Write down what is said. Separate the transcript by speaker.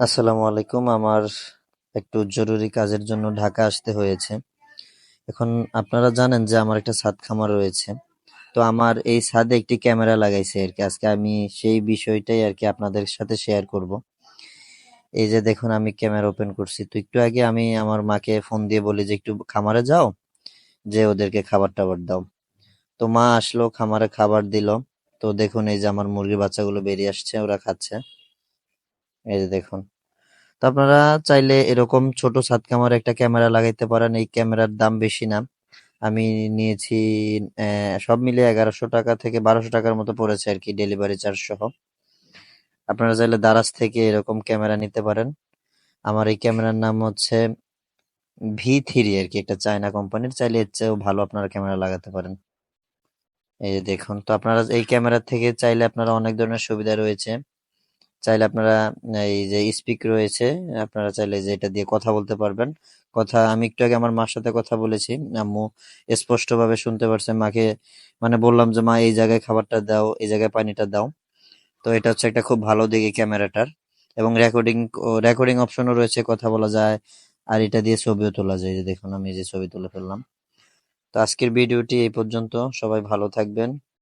Speaker 1: আসসালামু আলাইকুম। আমার একটু জরুরি কাজের জন্য ঢাকা আসতে হয়েছে। এখন আপনারা জানেন যে আমার একটা ছাদ খামার রয়েছে। তো আমার এই ছাদে একটি ক্যামেরা লাগাইছে আরকি। আজকে আমি সেই বিষয়টাই আরকি আপনাদের সাথে শেয়ার করব। এই যে দেখুন আমি ক্যামেরা ওপেন করছি। তো একটু আগে আমি আমার মাকে ফোন দিয়ে বলি যে একটু খামারে যাও, যে ওদেরকে খাবার-টাবার দাও। তো মা আসলো, খামারে খাবার দিল। তো দেখুন এই যে আমার মুরগির বাচ্চাগুলো বেরিয়ে আসছে, ওরা খাচ্ছে। এই যে দেখুন। তো আপনারা চাইলে এরকম ছোট ছাদ কামারে একটা ক্যামেরা লাগাইতে পারেন। এই ক্যামেরার দাম বেশি না। আমি নিয়েছি সব মিলিয়ে ১১০০ টাকা থেকে ১২০০ টাকার মতো পড়েছে আর কি, ডেলিভারি চার্জ সহ। আপনারা চাইলে দারাজ থেকে এরকম ক্যামেরা নিতে পারেন। আমার এই ক্যামেরার নাম হচ্ছে V3 আর কি, একটা চায়না কোম্পানির। চাইলে এর চেয়েও ভালো আপনারা ক্যামেরা লাগাতে পারেন। এই যে দেখুন, তো আপনারা এই ক্যামেরা থেকে চাইলে আপনারা অনেক ধরনের সুবিধা রয়েছে। চাইলে আপনারা এই যে স্পিক রয়েছে, আপনারা চাইলে যে এটা দিয়ে কথা বলতে পারবেন। কথা আমি একটু আগে আমার মার সাথে কথা বলেছি। আম্মু স্পষ্টভাবে শুনতে পারছে মাকে, মানে বললাম যে মা এই জায়গায় খাবারটা দাও, এই জায়গায় পানিটা দাও। তো এটা হচ্ছে একটা খুব ভালো দিক এই ক্যামেরাটার। এবং রেকর্ডিং অপশনও রয়েছে, কথা বলা যায়। আর এটা দিয়ে ছবিও তোলা যায়। এই যে দেখুন আমি এই যে ছবি তুলে ফেললাম। তো আজকের ভিডিওটি এই পর্যন্ত। সবাই ভালো থাকবেন।